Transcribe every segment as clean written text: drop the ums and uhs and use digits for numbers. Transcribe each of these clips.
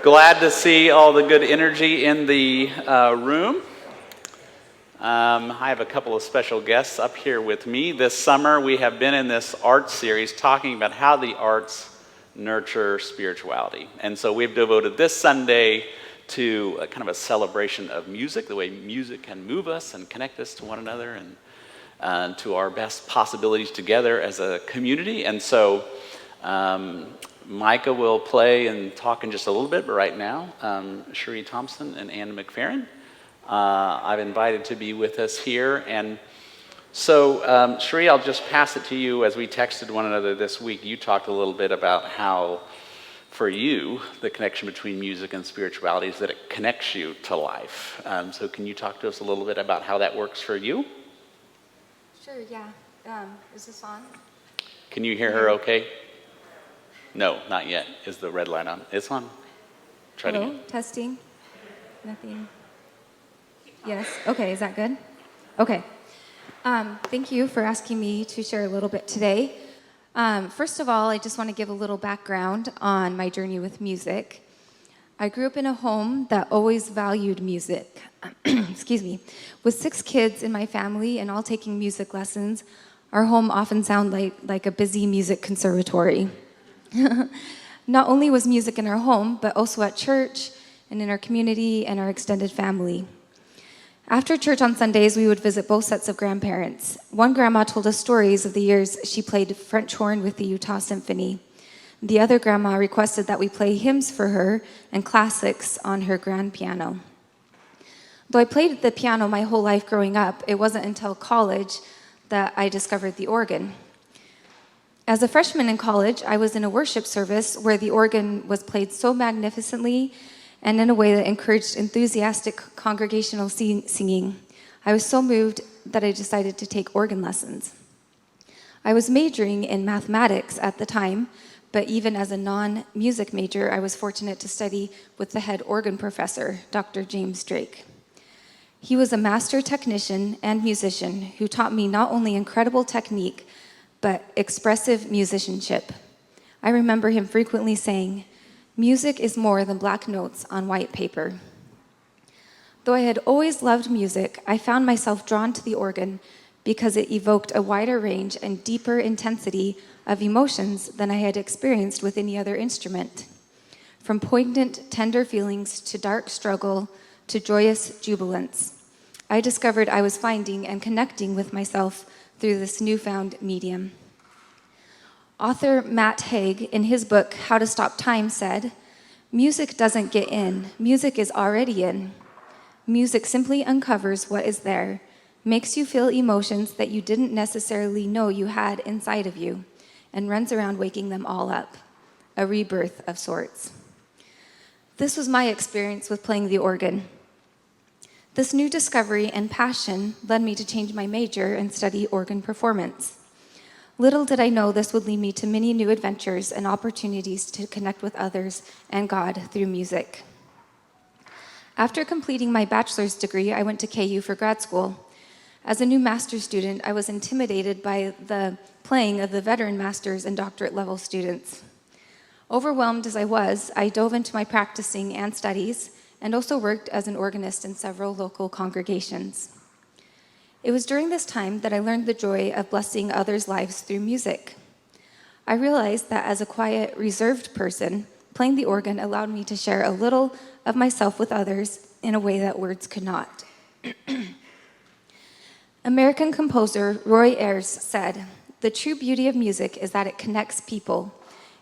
Glad to see all the good energy in the room. I have a couple of special guests up here with me. This summer we have been in this art series talking about how the arts nurture spirituality. And so we've devoted this Sunday to a kind of a celebration of music, the way music can move us and connect us to one another and to our best possibilities together as a community. And so Micah will play and talk in just a little bit, but right now, Cherie Thompson and Anna McFerrin, I've invited to be with us here. And so, Cherie, I'll just pass it to you. As we texted one another this week, you talked a little bit about how, for you, the connection between music and spirituality is that it connects you to life. So can you talk to us a little bit about how that works for you? Sure, yeah. Is this on? Can you hear her okay? No, not yet. Is the red light on? It's on. Try it again. Testing. Nothing. Yes. Okay, is that good? Okay. Thank you for asking me to share a little bit today. First of all, I just want to give a little background on my journey with music. I grew up in a home that always valued music. Excuse me. With 6 kids in my family and all taking music lessons, our home often sounded like a busy music conservatory. Not only was music in our home, but also at church and in our community and our extended family. After church on Sundays, we would visit both sets of grandparents. One grandma told us stories of the years she played French horn with the Utah Symphony. The other grandma requested that we play hymns for her and classics on her grand piano. Though I played the piano my whole life growing up, it wasn't until college that I discovered the organ. As a freshman in college, I was in a worship service where the organ was played so magnificently and in a way that encouraged enthusiastic congregational singing. I was so moved that I decided to take organ lessons. I was majoring in mathematics at the time, but even as a non-music major, I was fortunate to study with the head organ professor, Dr. James Drake. He was a master technician and musician who taught me not only incredible technique, but expressive musicianship. I remember him frequently saying, "Music is more than black notes on white paper." Though I had always loved music, I found myself drawn to the organ because it evoked a wider range and deeper intensity of emotions than I had experienced with any other instrument. From poignant, tender feelings to dark struggle to joyous jubilance, I discovered I was finding and connecting with myself through this newfound medium. Author Matt Haig, in his book, How to Stop Time, said, "Music doesn't get in, music is already in. Music simply uncovers what is there, makes you feel emotions that you didn't necessarily know you had inside of you, and runs around waking them all up, a rebirth of sorts." This was my experience with playing the organ. This new discovery and passion led me to change my major and study organ performance. Little did I know this would lead me to many new adventures and opportunities to connect with others and God through music. After completing my bachelor's degree, I went to KU for grad school. As a new master's student, I was intimidated by the playing of the veteran master's and doctorate level students. Overwhelmed as I was, I dove into my practicing and studies, and also worked as an organist in several local congregations. It was during this time that I learned the joy of blessing others' lives through music. I realized that as a quiet, reserved person, playing the organ allowed me to share a little of myself with others in a way that words could not. American composer Roy Ayers said, "The true beauty of music is that it connects people.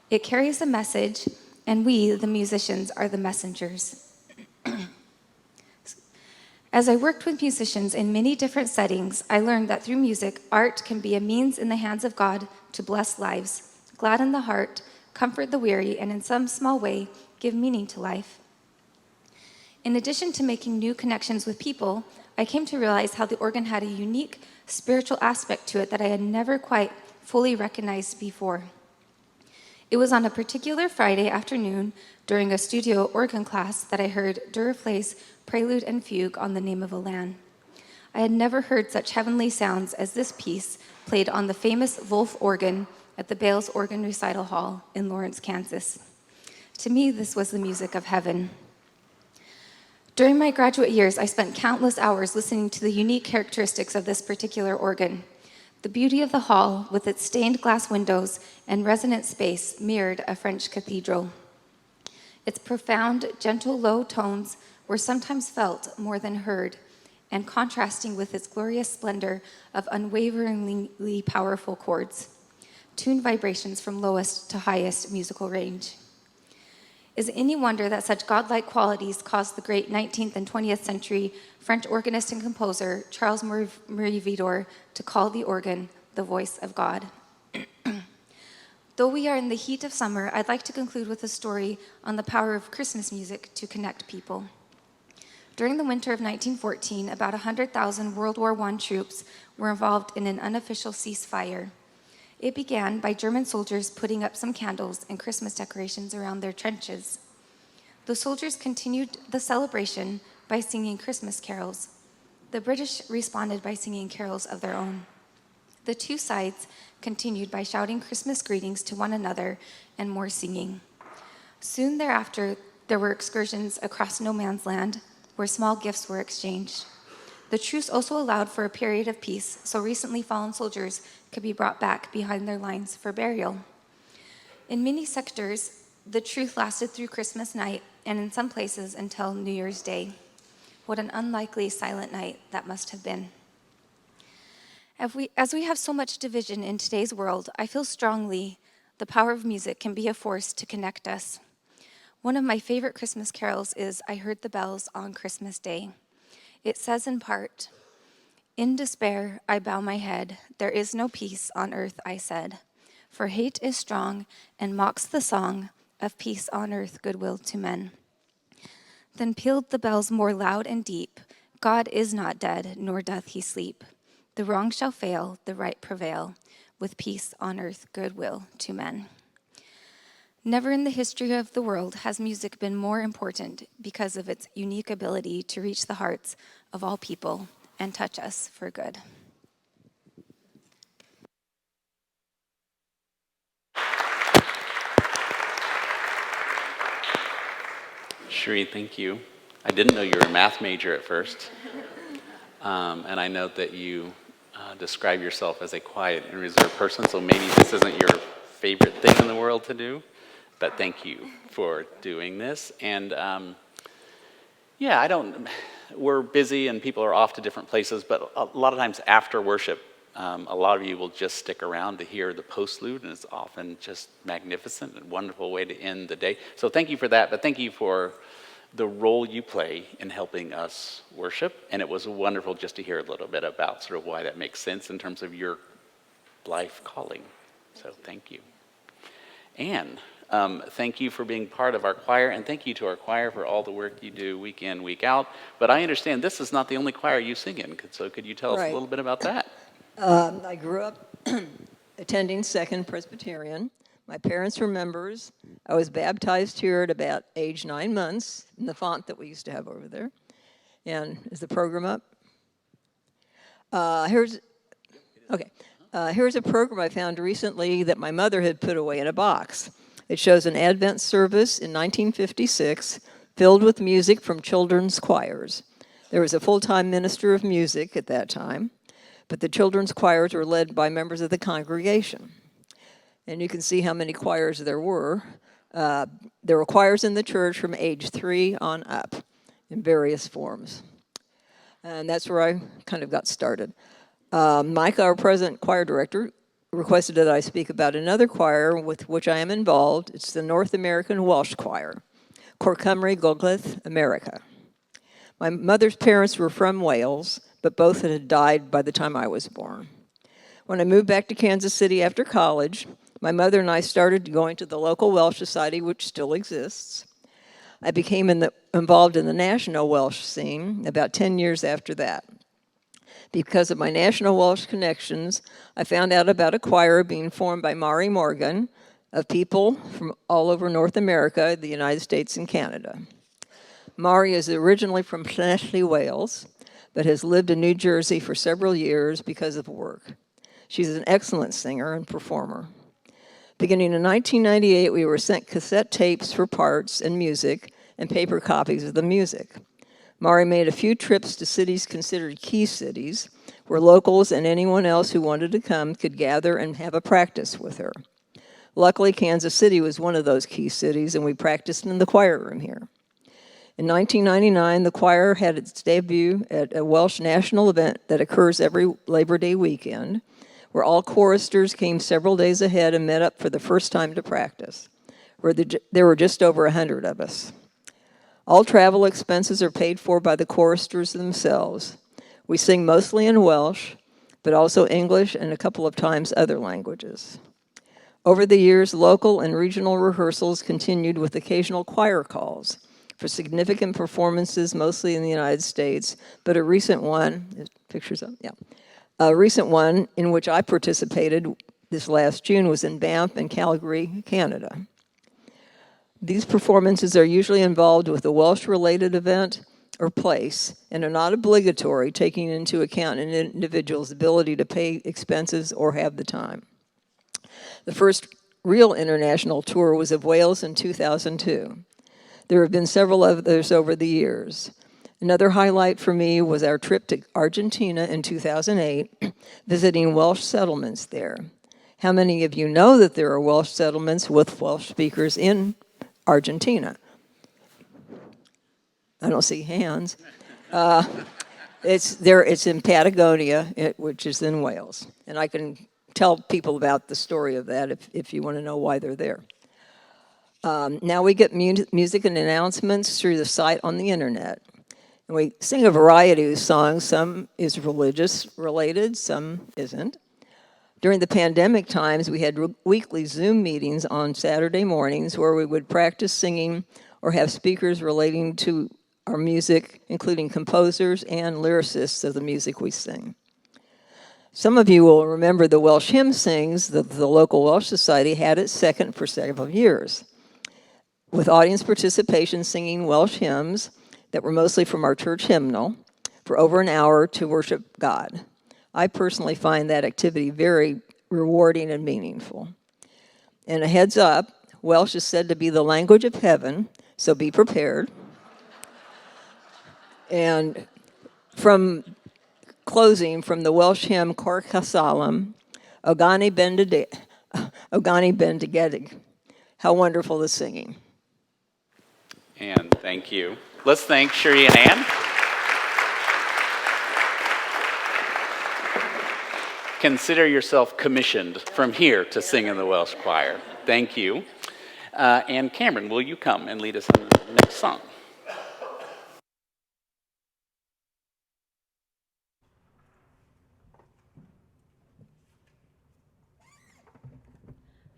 It carries a message, and we, the musicians, are the messengers." As I worked with musicians in many different settings, I learned that through music, art can be a means in the hands of God to bless lives, gladden the heart, comfort the weary, and in some small way, give meaning to life. In addition to making new connections with people, I came to realize how the organ had a unique spiritual aspect to it that I had never quite fully recognized before. It was on a particular Friday afternoon during a studio organ class that I heard Duraflay's Prelude and Fugue on the Name of a Land. I had never heard such heavenly sounds as this piece played on the famous Wolf organ at the Bales Organ Recital Hall in Lawrence, Kansas. To me, this was the music of heaven. During my graduate years, I spent countless hours listening to the unique characteristics of this particular organ. The beauty of the hall, with its stained glass windows and resonant space, mirrored a French cathedral. Its profound, gentle, low tones were sometimes felt more than heard, and contrasting with its glorious splendor of unwaveringly powerful chords, tuned vibrations from lowest to highest musical range. Is it any wonder that such godlike qualities caused the great 19th and 20th century French organist and composer Charles Marie Widor to call the organ the voice of God? Though we are in the heat of summer, I'd like to conclude with a story on the power of Christmas music to connect people. During the winter of 1914, about 100,000 World War I troops were involved in an unofficial ceasefire. It began by German soldiers putting up some candles and Christmas decorations around their trenches. The soldiers continued the celebration by singing Christmas carols. The British responded by singing carols of their own. The two sides continued by shouting Christmas greetings to one another and more singing. Soon thereafter, there were excursions across no man's land where small gifts were exchanged. The truce also allowed for a period of peace, so recently fallen soldiers could be brought back behind their lines for burial. In many sectors, the truce lasted through Christmas night, and in some places until New Year's Day. What an unlikely silent night that must have been. As we have so much division in today's world, I feel strongly the power of music can be a force to connect us. One of my favorite Christmas carols is I Heard the Bells on Christmas Day. It says in part, "In despair I bow my head, there is no peace on earth, I said, for hate is strong and mocks the song of peace on earth, goodwill to men." Then pealed the bells more loud and deep, God is not dead, nor doth he sleep. The wrong shall fail, the right prevail, with peace on earth, goodwill to men. Never in the history of the world has music been more important because of its unique ability to reach the hearts of all people and touch us for good. Cherie, thank you. I didn't know you were a math major at first. And I note that you describe yourself as a quiet and reserved person, so maybe this isn't your favorite thing in the world to do. But thank you for doing this. And we're busy and people are off to different places, but a lot of times after worship, a lot of you will just stick around to hear the postlude, and it's often just magnificent and wonderful way to end the day. So thank you for that, but thank you for the role you play in helping us worship. And it was wonderful just to hear a little bit about sort of why that makes sense in terms of your life calling. So thank you. Anne. Thank you for being part of our choir, and thank you to our choir for all the work you do week in, week out. But I understand this is not the only choir you sing in, so could you tell us a little bit about that? I grew up attending Second Presbyterian. My parents were members. I was baptized here at about age 9 months in the font that we used to have over there. And is the program up? Here's a program I found recently that my mother had put away in a box. It shows an Advent service in 1956 filled with music from children's choirs. There was a full-time minister of music at that time, but the children's choirs were led by members of the congregation. And you can see how many choirs there were. There were choirs in the church from age 3 on up in various forms. And that's where I kind of got started. Mike, our present choir director, requested that I speak about another choir with which I am involved. It's the North American Welsh Choir, Cor Cymru Gogledd America. My mother's parents were from Wales, but both had died by the time I was born. When I moved back to Kansas City after college, my mother and I started going to the local Welsh Society, which still exists. I became involved in the national Welsh scene about 10 years after that. Because of my national Welsh connections, I found out about a choir being formed by Mari Morgan of people from all over North America, the United States, and Canada. Mari is originally from Llanelli, Wales, but has lived in New Jersey for several years because of work. She's an excellent singer and performer. Beginning in 1998, we were sent cassette tapes for parts and music and paper copies of the music. Mari made a few trips to cities considered key cities, where locals and anyone else who wanted to come could gather and have a practice with her. Luckily, Kansas City was one of those key cities, and we practiced in the choir room here. In 1999, the choir had its debut at a Welsh national event that occurs every Labor Day weekend, where all choristers came several days ahead and met up for the first time to practice, where there were just over 100 of us. All travel expenses are paid for by the choristers themselves. We sing mostly in Welsh, but also English and a couple of times other languages. Over the years, local and regional rehearsals continued with occasional choir calls for significant performances, mostly in the United States, but a recent one, pictures up, yeah. A recent one in which I participated this last June was in Banff and Calgary, Canada. These performances are usually involved with a Welsh-related event or place and are not obligatory, taking into account an individual's ability to pay expenses or have the time. The first real international tour was of Wales in 2002. There have been several others over the years. Another highlight for me was our trip to Argentina in 2008, visiting Welsh settlements there. How many of you know that there are Welsh settlements with Welsh speakers in Argentina? I don't see hands. It's in Patagonia, which is in Wales. And I can tell people about the story of that if you want to know why they're there. Now we get music and announcements through the site on the internet. And we sing a variety of songs. Some is religious related, some isn't. During the pandemic times, we had weekly Zoom meetings on Saturday mornings where we would practice singing or have speakers relating to our music, including composers and lyricists of the music we sing. Some of you will remember the Welsh Hymn Sings that the local Welsh Society had its second for several years, with audience participation singing Welsh hymns that were mostly from our church hymnal for over an hour to worship God. I personally find that activity very rewarding and meaningful. And a heads up, Welsh is said to be the language of heaven, so be prepared. And from closing from the Welsh hymn Cor Casalam, Ogani Bendigedig. How wonderful the singing. And thank you. Let's thank Sherry and Ann. Consider yourself commissioned from here to sing in the Welsh choir. Thank you. And Cameron, will you come and lead us in the next song?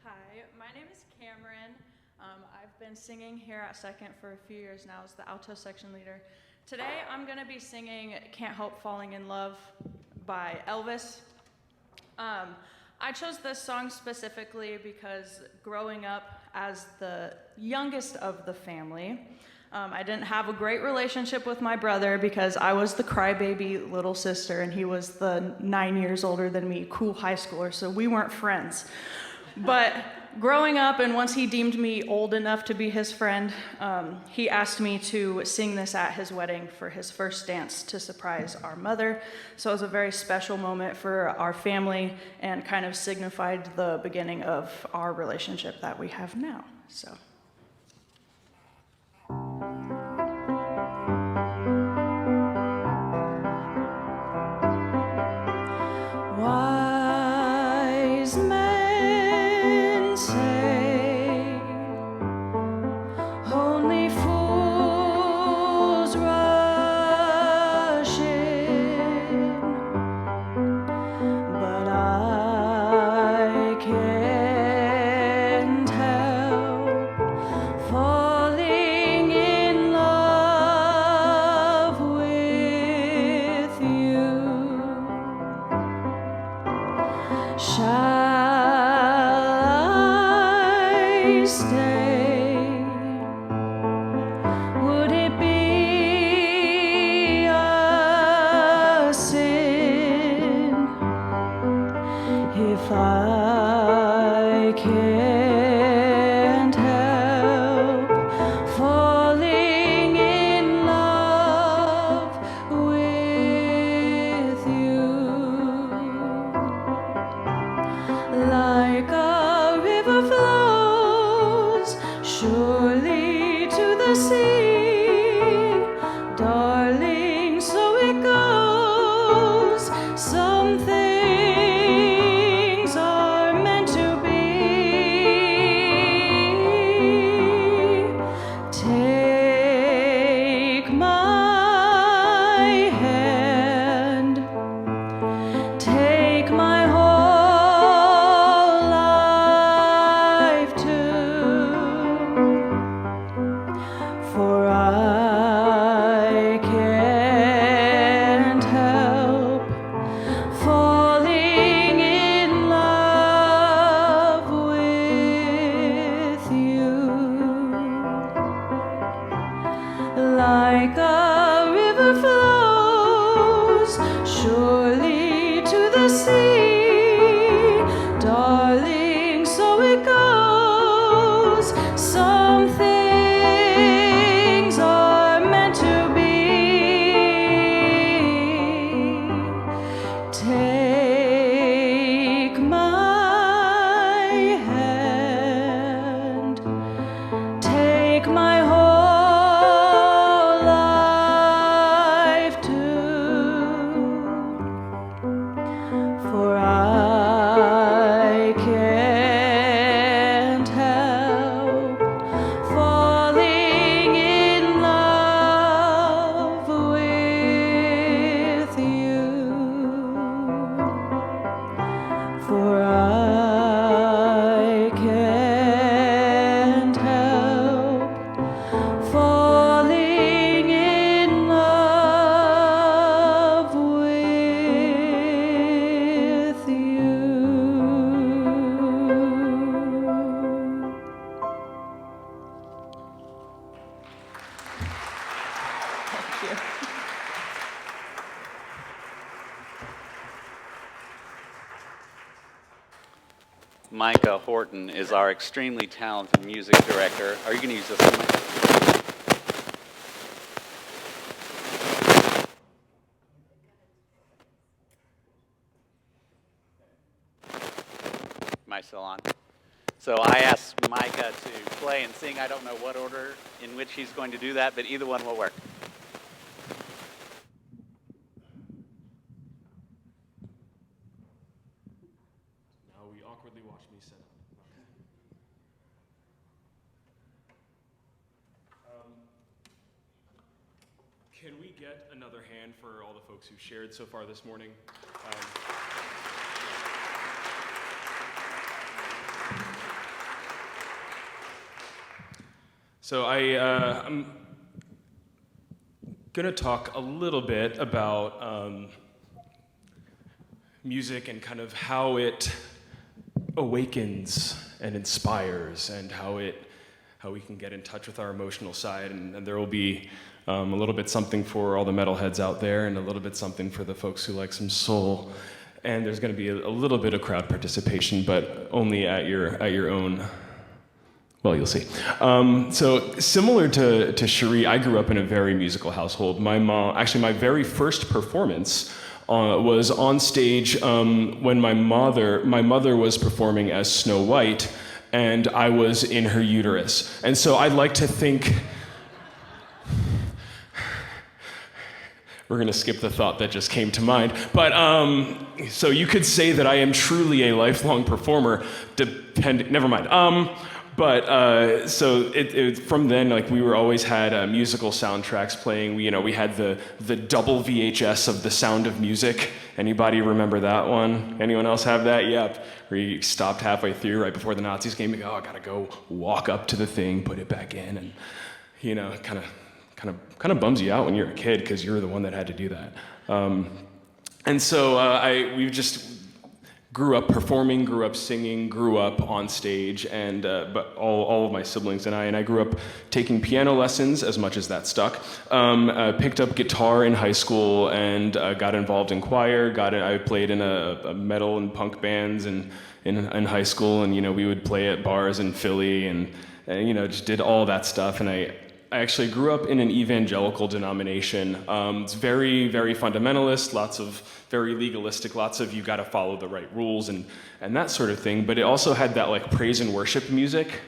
Hi, my name is Cameron. I've been singing here at Second for a few years now as the alto section leader. Today I'm going to be singing Can't Help Falling in Love by Elvis. I chose this song specifically because growing up as the youngest of the family, I didn't have a great relationship with my brother because I was the crybaby little sister and he was the 9 years older than me, cool high schooler, so we weren't friends. But growing up, and once he deemed me old enough to be his friend, he asked me to sing this at his wedding for his first dance to surprise our mother. So it was a very special moment for our family and kind of signified the beginning of our relationship that we have now. So. Wise men say only fools rush in, but I can't help surely to the sea, darling, so it goes. Some things are meant to be. Take my hand, take my whole life too, for I can't help falling in love with you. Like a river flows surely to the sea, darling, so it goes. Some things are meant to be. Take my hand, take my whole life too, for I can't help falling in love with you, for I can't help falling in love with you. Micah Horton is our extremely talented music director. Are you going to use this one, Micah? Am I still on? So I asked Micah to play and sing. I don't know what order in which he's going to do that, but either one will work. Now we awkwardly watch me set up. Can we get another hand for all the folks who shared so far this morning? So I'm going to talk a little bit about music and kind of how it awakens and inspires, and how we can get in touch with our emotional side, and there will be a little bit something for all the metalheads out there, and a little bit something for the folks who like some soul, and there's going to be a little bit of crowd participation, but only at your own. Well, you'll see. So similar to Cherie, I grew up in a very musical household. My mom, actually, my very first performance was on stage when my mother was performing as Snow White, and I was in her uterus. And so I'd like to think, we're gonna skip the thought that just came to mind, but so you could say that I am truly a lifelong performer, never mind. But so it from then, like, we were always had musical soundtracks playing. We had the double VHS of The Sound of Music. Anybody remember that one? Anyone else have that? Yep. Where you stopped halfway through right before the Nazis came. You go, oh, I gotta go walk up to the thing, put it back in, and kind of bums you out when you're a kid because you're the one that had to do that. And so we just grew up performing, grew up singing, grew up on stage, and but all of my siblings and I grew up taking piano lessons as much as that stuck. Picked up guitar in high school and got involved in choir. I played in a metal and punk bands in high school, and we would play at bars in Philly, and just did all that stuff. And I actually grew up in an evangelical denomination. It's very, very fundamentalist, lots of very legalistic, lots of you got to follow the right rules and that sort of thing. But it also had that like praise and worship music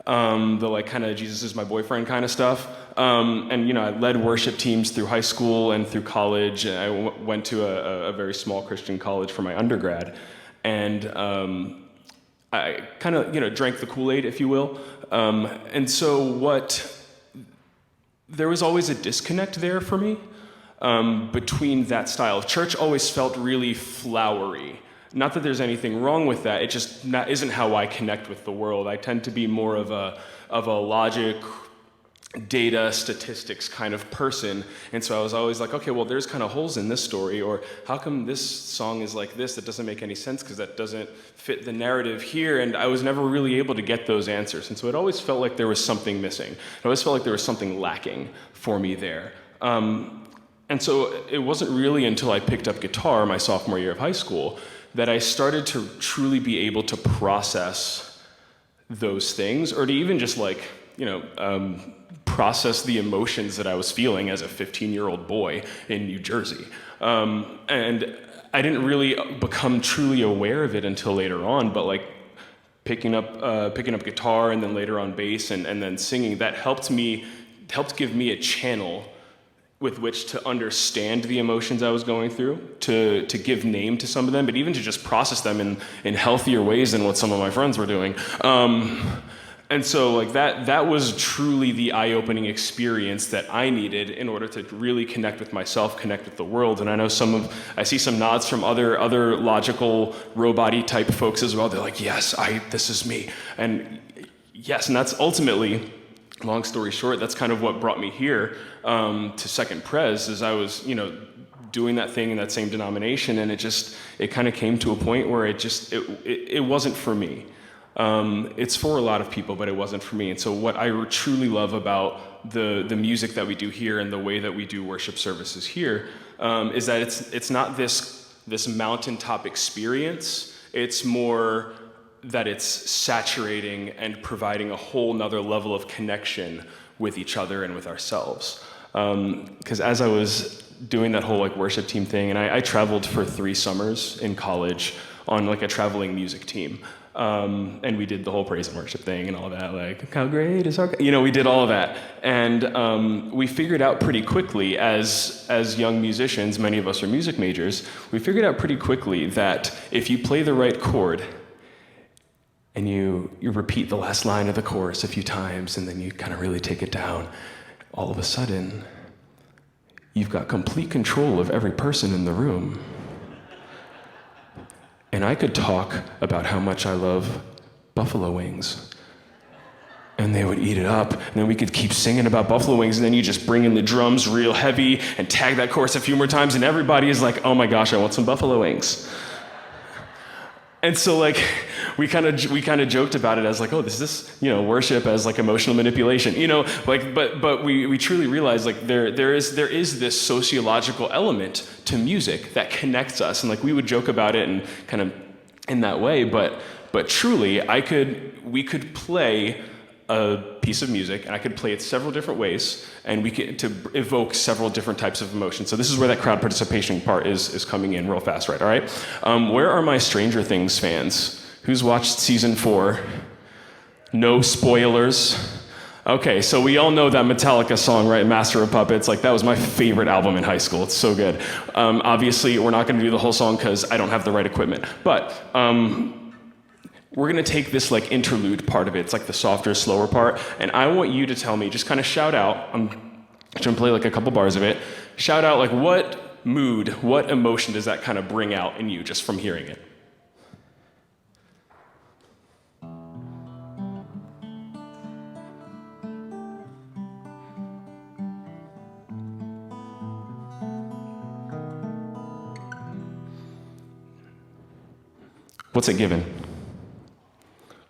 the like kind of Jesus is my boyfriend kind of stuff. And you know, I led worship teams through high school and through college. And I went to a very small Christian college for my undergrad, and I kind of, you know, drank the Kool-Aid, if you will. And so there was always a disconnect there for me between that style. Church always felt really flowery. Not that there's anything wrong with that, it just isn't how I connect with the world. I tend to be more of a logic, data, statistics kind of person. And so I was always like, okay, well, there's kind of holes in this story, or how come this song is like this? That doesn't make any sense because that doesn't fit the narrative here. And I was never really able to get those answers. And so it always felt like there was something missing. It always felt like there was something lacking for me there. And so it wasn't really until I picked up guitar my sophomore year of high school that I started to truly be able to process those things, or to even just like, you know, process the emotions that I was feeling as a 15-year-old boy in New Jersey. And I didn't really become truly aware of it until later on, but like picking up guitar and then later on bass and then singing, that helped give me a channel with which to understand the emotions I was going through, to give name to some of them, but even to just process them in healthier ways than what some of my friends were doing. And so like that was truly the eye-opening experience that I needed in order to really connect with myself, connect with the world. And I know I see some nods from other logical, robot-y type folks as well. They're like, yes, this is me. And yes, and that's ultimately, long story short, that's kind of what brought me here to Second Pres, is I was, you know, doing that thing in that same denomination, and it kind of came to a point where it wasn't for me. It's for a lot of people, but it wasn't for me. And so what I truly love about the music that we do here and the way that we do worship services here is that it's not this mountaintop experience. It's more that it's saturating and providing a whole nother level of connection with each other and with ourselves. Because as I was doing that whole like worship team thing, and I traveled for 3 summers in college on like a traveling music team. And we did the whole praise and worship thing and all that, like, how great is our God? You know, we did all of that. And we figured out pretty quickly as young musicians, many of us are music majors, we figured out pretty quickly that if you play the right chord and you repeat the last line of the chorus a few times and then you kind of really take it down, all of a sudden, you've got complete control of every person in the room. And I could talk about how much I love buffalo wings. And they would eat it up, and then we could keep singing about buffalo wings, and then you just bring in the drums real heavy and tag that chorus a few more times, and everybody is like, oh my gosh, I want some buffalo wings. And so like, we kind of joked about it as like, oh, this is, you know, worship as like emotional manipulation, you know, like, but we truly realized like there is this sociological element to music that connects us, and like we would joke about it and kind of in that way, but truly we could play a piece of music, and I could play it several different ways, and we could to evoke several different types of emotions. So this is where that crowd participation part is coming in real fast, right? All right. Where are my Stranger Things fans? Who's watched season 4? No spoilers. Okay, so we all know that Metallica song, right? Master of Puppets. Like that was my favorite album in high school. It's so good. Obviously, we're not going to do the whole song because I don't have the right equipment, but. We're gonna take this like interlude part of it. It's like the softer, slower part. And I want you to tell me, just kind of shout out, I'm gonna play like a couple bars of it. Shout out like what mood, what emotion does that kind of bring out in you just from hearing it? What's it given?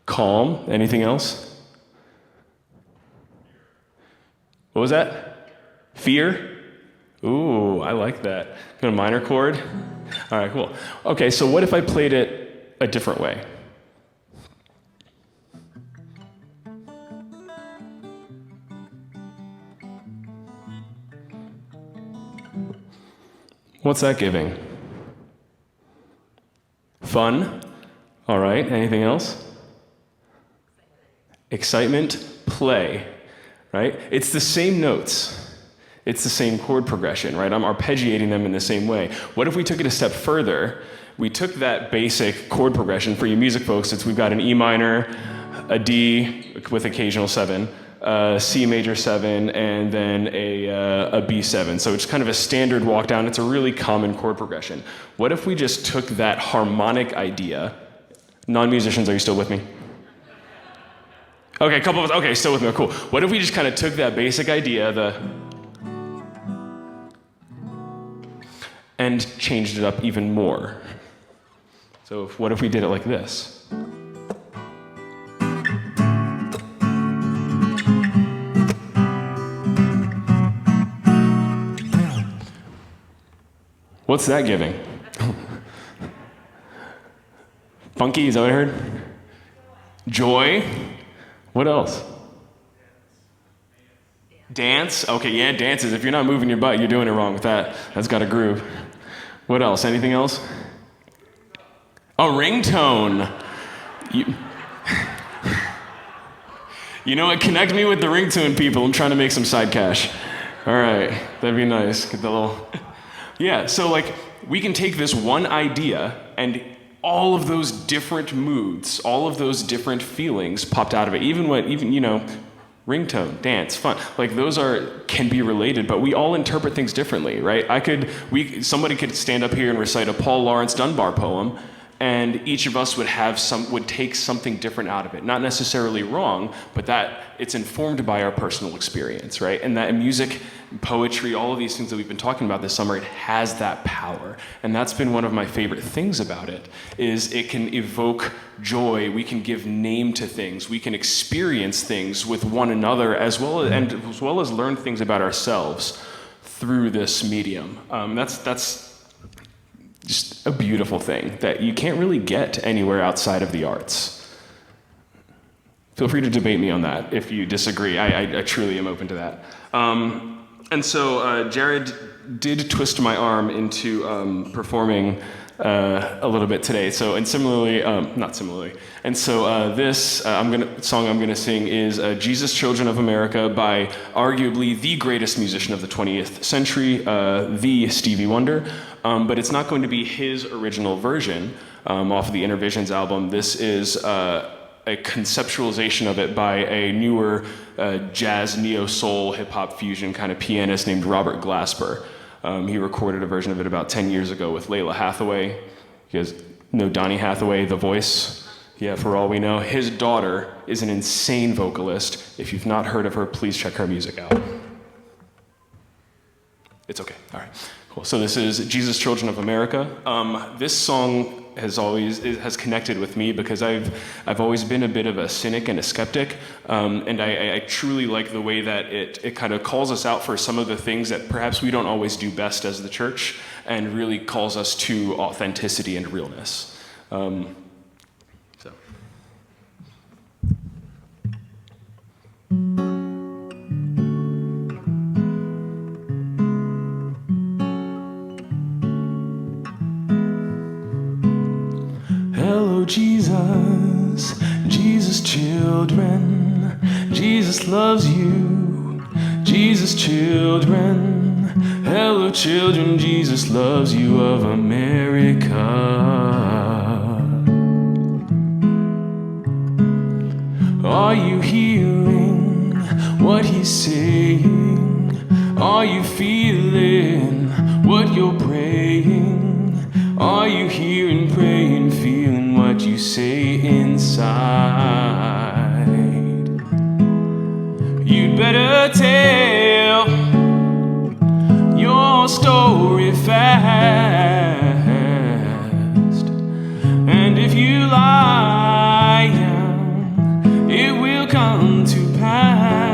Calm. Anything else? What was that? Fear? Ooh, I like that. Got a minor chord? All right, cool. Okay, so what if I played it a different way? What's that giving? Fun? All right, anything else? excitement, play, right? It's the same notes. It's the same chord progression, right? I'm arpeggiating them in the same way. What if we took it a step further? We took that basic chord progression. For you music folks, we've got an E minor, a D with occasional 7, C major 7, and then a B7. So it's kind of a standard walk down. It's a really common chord progression. What if we just took that harmonic idea? Non-musicians, are you still with me? Okay, a couple of us, okay, still with me, cool. What if we just kind of took that basic idea, and changed it up even more? So what if we did it like this? What's that giving? Funky, is that what I heard? Joy. What else? Dance. Okay, yeah, dances. If you're not moving your butt, you're doing it wrong with that. That's got a groove. What else? Anything else? A ringtone. You know what? Connect me with the ringtone people. I'm trying to make some side cash. All right, that'd be nice. Get the little... Yeah, so like we can take this one idea and all of those different moods, all of those different feelings popped out of it. Even ringtone, dance, fun, like those can be related, but we all interpret things differently, right? Somebody could stand up here and recite a Paul Laurence Dunbar poem, and each of us would take something different out of it. Not necessarily wrong, but that it's informed by our personal experience, right? And that music, poetry, all of these things that we've been talking about this summer, it has that power. And that's been one of my favorite things about it, is it can evoke joy. We can give name to things. We can experience things with one another as well as learn things about ourselves through this medium. That's just a beautiful thing that you can't really get anywhere outside of the arts. Feel free to debate me on that if you disagree. I truly am open to that. And so Jared did twist my arm into performing a little bit today. So, and similarly, not similarly. And so this song I'm gonna sing is "Jesus, Children of America" by arguably the greatest musician of the 20th century, the Stevie Wonder. But it's not going to be his original version off of the Inner Visions album. This is a conceptualization of it by a newer jazz, neo-soul, hip-hop fusion kind of pianist named Robert Glasper. He recorded a version of it about 10 years ago with Layla Hathaway. You guys know Donny Hathaway, The Voice? Yeah, for all we know. His daughter is an insane vocalist. If you've not heard of her, please check her music out. It's okay, all right. Cool. So this is Jesus, Children of America. This song has connected with me because I've always been a bit of a cynic and a skeptic, and I truly like the way that it kind of calls us out for some of the things that perhaps we don't always do best as the church, and really calls us to authenticity and realness. Hello, Jesus, Jesus, children, Jesus loves you, Jesus, children, hello, children, Jesus loves you of America. Are you hearing what he's saying? Are you feeling what you're praying? Are you hearing, praying, feeling what you say inside? You'd better tell your story fast. And if you lie, it will come to pass.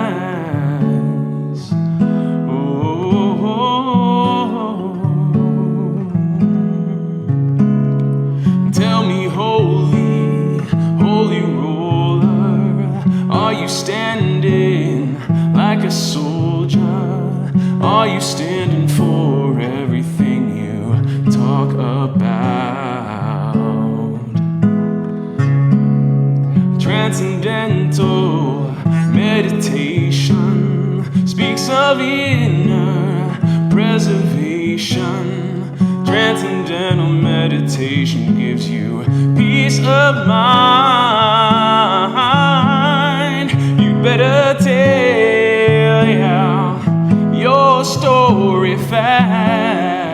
Tell me, holy, holy ruler, are you standing like a soldier? Are you standing for everything you talk about? Transcendent Transcendental meditation speaks of inner preservation. Transcendental meditation gives you peace of mind. You better tell your story fast.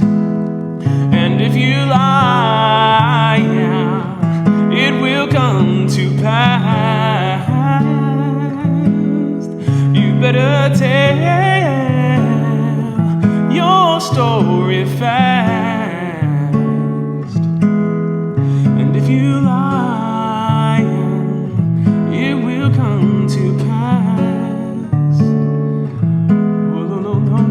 And if you lie, it will come to pass. You better tell your story fast. And if you lie, it will come to pass. Oh, no, no, no, no.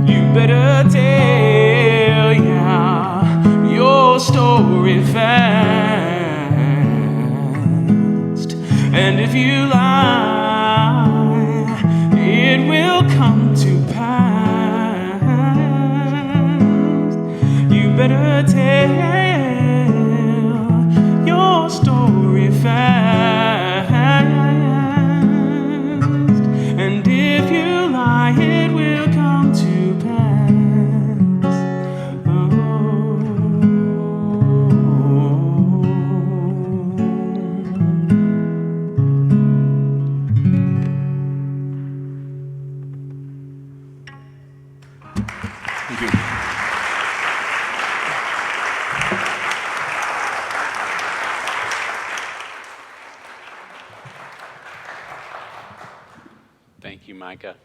You better tell your story fast. And if you lie, it will come to pass. You better tell your story fast. And if you lie, it will come to pass. Thank you. Thank you, Micah.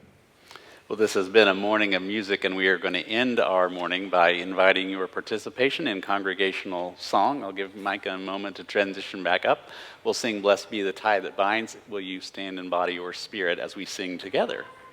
Well, this has been a morning of music, and we are going to end our morning by inviting your participation in congregational song. I'll give Micah a moment to transition back up. We'll sing "Blessed Be the Tie That Binds." Will you stand in body or spirit as we sing together?